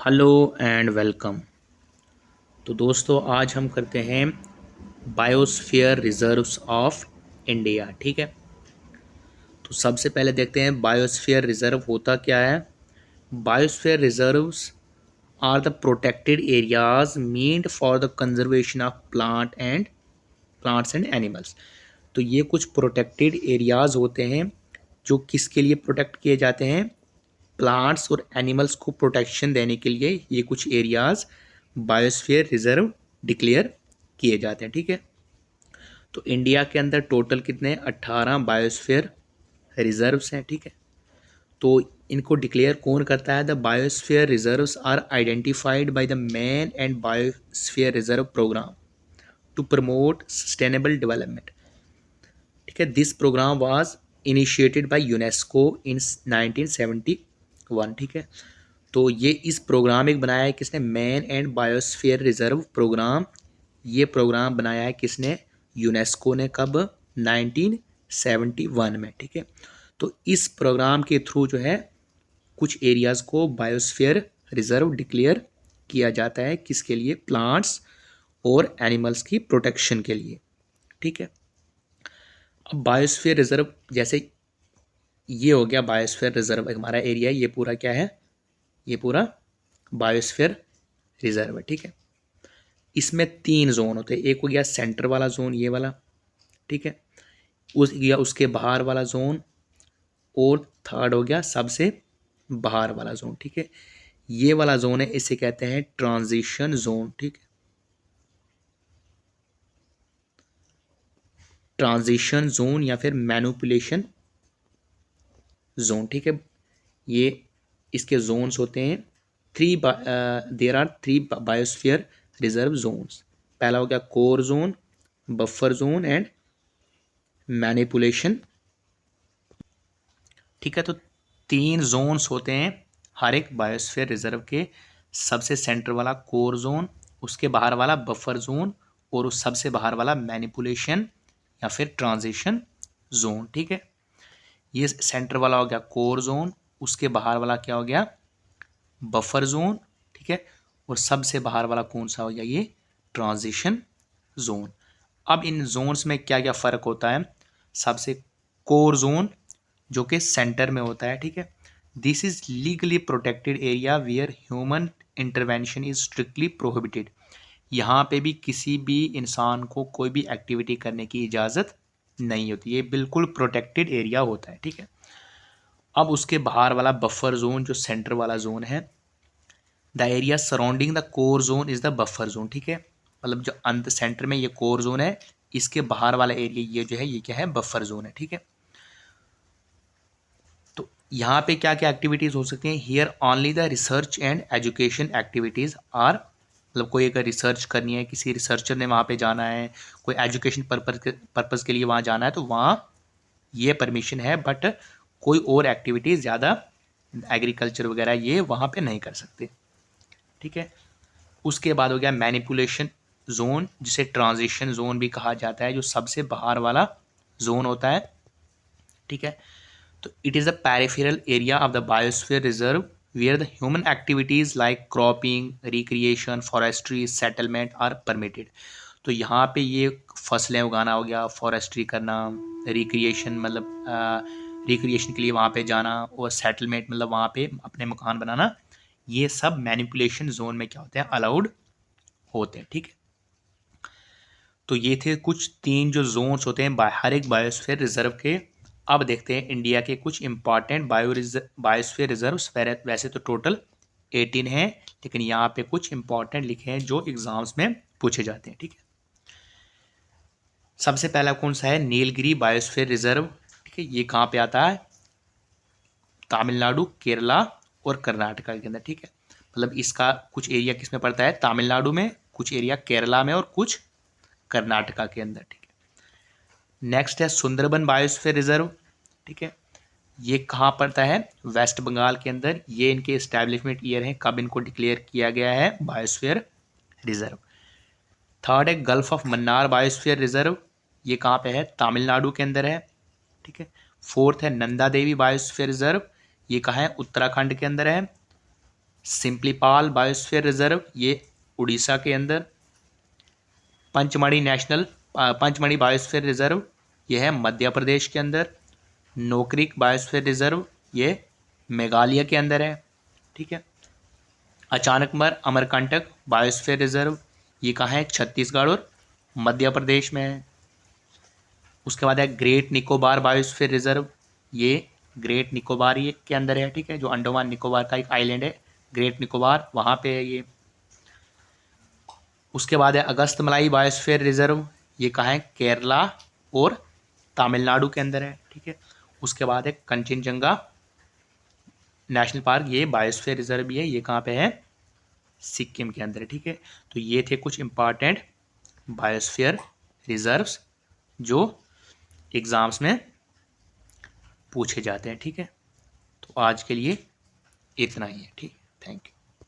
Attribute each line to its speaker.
Speaker 1: Hello and welcome. तो दोस्तों आज हम करते हैं बायोस्फीयर रिजर्व्स ऑफ इंडिया। ठीक है, तो सबसे पहले देखते हैं बायोस्फीयर रिजर्व होता क्या है। Biosphere reserves are the protected areas meant for the conservation of plants and animals. तो ये कुछ प्रोटेक्टेड एरियाज होते हैं जो किसके लिए प्रोटेक्ट किए जाते हैं, प्लांट्स और एनिमल्स को प्रोटेक्शन देने के लिए ये कुछ एरियाज बायोस्फीयर रिजर्व डिक्लेयर किए जाते हैं। ठीक है, तो इंडिया के अंदर टोटल कितने 18 बायोस्फीयर रिजर्व्स हैं। ठीक है, तो इनको डिक्लेयर कौन करता है? The biosphere reserves are identified by the man and biosphere reserve programme to promote sustainable development. ठीक है, this programme was initiated by UNESCO in 1971। ठीक है, तो ये इस प्रोग्राम एक बनाया है किसने? Man and biosphere reserve programme. ये प्रोग्राम बनाया है किसने? यूनेस्को ने। कब? 1971 में। ठीक है, तो इस प्रोग्राम के थ्रू जो है कुछ एरियाज को बायोस्फीयर रिजर्व डिक्लेयर किया जाता है। किसके लिए? प्लांट्स और एनिमल्स की प्रोटेक्शन के लिए। ठीक है, अब बायोस्फीयर रिजर्व जैसे ये हो गया, बायोस्फीयर रिजर्व हमारा एरिया है। ये पूरा क्या है? ये पूरा बायोस्फीयर रिजर्व है। ठीक है, इसमें 3 जोन होते हैं। एक हो गया सेंटर वाला जोन, ये वाला। ठीक है, उसके बाहर वाला जोन, और थर्ड हो गया सबसे बाहर वाला जोन। ठीक है, ये वाला जोन है, इसे कहते हैं ट्रांजिशन जोन। ठीक है, ट्रांजिशन जोन या फिर मैनिपुलेशन जोन। ठीक है, ये इसके जोन्स होते हैं there are 3 biosphere reserve zones. पहला हो गया core zone, buffer zone and manipulation. ठीक है, तो 3 जोन्स होते हैं हर एक बायोस्फीयर रिजर्व के। सबसे सेंटर वाला कोर जोन, उसके बाहर वाला बफर जोन, और उस सबसे बाहर वाला मैनिपुलेशन या फिर ट्रांजिशन जोन। ठीक है, ये सेंटर वाला हो गया कोर जोन, उसके बाहर वाला क्या हो गया? Buffer zone. ठीक है, और सबसे बाहर वाला कौन सा हो गया? ये ट्रांजिशन जोन। अब इन जोन्स में क्या क्या फ़र्क होता है? सबसे कोर जोन जो कि सेंटर में होता है। ठीक है, this is legally protected area where human intervention is strictly prohibited. यहाँ पे भी किसी भी इंसान को कोई भी एक्टिविटी करने की इजाज़त नहीं होती। ये बिल्कुल प्रोटेक्टेड एरिया होता है। ठीक है, अब उसके बाहर वाला बफर जोन जो सेंटर वाला जोन है, the area surrounding the core zone is the buffer zone. ठीक है, मतलब जो अंत सेंटर में ये कोर जोन है, इसके बाहर वाला एरिया ये जो है ये क्या है? बफर जोन है। ठीक है, तो यहाँ पे क्या क्या एक्टिविटीज़ हो सकती हैं? Here only the research and education activities are, मतलब कोई अगर रिसर्च करनी है, किसी रिसर्चर ने वहाँ पे जाना है, कोई एजुकेशन पर्पज़ के लिए वहाँ जाना है, तो वहाँ ये परमिशन है। बट कोई और एक्टिविटीज़ ज़्यादा एग्रीकल्चर वगैरह ये वहाँ पे नहीं कर सकते। ठीक है, उसके बाद हो गया मैनिपुलेशन जोन, जिसे ट्रांजिशन जोन भी कहा जाता है, जो सबसे बाहर वाला जोन होता है। ठीक है, तो it is the peripheral area of the biosphere reserve where the human activities like cropping, recreation, forestry, settlement are permitted. तो यहाँ पे ये फसलें उगाना हो गया, फॉरेस्ट्री करना, रिक्रिएशन मतलब रिक्रिएशन के लिए वहाँ पे जाना, और सेटलमेंट मतलब वहाँ पे अपने मकान बनाना, ये सब मैनिपुलेशन जोन में क्या होते हैं? अलाउड होते हैं। ठीक है, तो ये थे कुछ 3 जो जोन्स होते हैं हर एक बायोस्फीयर रिजर्व के। अब देखते हैं इंडिया के कुछ इंपॉर्टेंट बायोस्फीयर रिजर्व। वैसे तो टोटल 18 हैं, लेकिन यहाँ पे कुछ इंपॉर्टेंट लिखे हैं जो एग्जाम्स में पूछे जाते हैं। ठीक है, सबसे पहला कौन सा है? Nilgiri biosphere reserve. ठीक है, ये कहाँ पे आता है? तमिलनाडु, केरला और कर्नाटका के अंदर। ठीक है, मतलब इसका कुछ एरिया किस में पड़ता है? तमिलनाडु में, कुछ एरिया केरला में और कुछ कर्नाटका के अंदर। ठीक है, नेक्स्ट है सुंदरबन बायोस्फीयर रिजर्व। ठीक है, ये कहाँ पड़ता है? वेस्ट बंगाल के अंदर। ये इनके इस्टेब्लिशमेंट ईयर है, कब इनको डिक्लेयर किया गया है बायोस्फीयर रिजर्व। थर्ड है gulf of Mannar biosphere reserve. ये कहाँ पे है? तमिलनाडु के अंदर है। ठीक है, फोर्थ है नंदा देवी बायोस्फीयर रिजर्व। ये कहाँ है? उत्तराखंड के अंदर है। सिम्प्लीपाल बायोस्फीयर रिजर्व ये उड़ीसा के अंदर। पंचमढ़ी बायोस्फीयर रिजर्व ये है मध्य प्रदेश के अंदर। नोकरिक बायोस्फीयर रिजर्व ये मेघालय के अंदर है, ठीक है। अचानकमर अमरकंटक बायोस्फीयर रिजर्व ये कहाँ है, छत्तीसगढ़ और मध्य प्रदेश में है। उसके बाद है ग्रेट निकोबार बायोस्फीयर रिजर्व, ये ग्रेट निकोबार ये के अंदर है, ठीक है, जो अंडमान निकोबार का एक आइलैंड है, ग्रेट निकोबार वहाँ पे है ये। उसके बाद है अगस्तमलाई बायोस्फीयर रिजर्व, ये कहाँ है, केरला और तमिलनाडु के अंदर है, ठीक है। उसके बाद है कंचनजंगा नेशनल पार्क, ये बायोस्फीयर रिजर्व भी है, ये कहाँ पे है, सिक्किम के अंदर है, ठीक है। तो ये थे कुछ इंपॉर्टेंट बायोस्फीयर रिजर्व्स जो एग्ज़ाम्स में पूछे जाते हैं, ठीक है। तो आज के लिए इतना ही है, ठीक है, थैंक यू।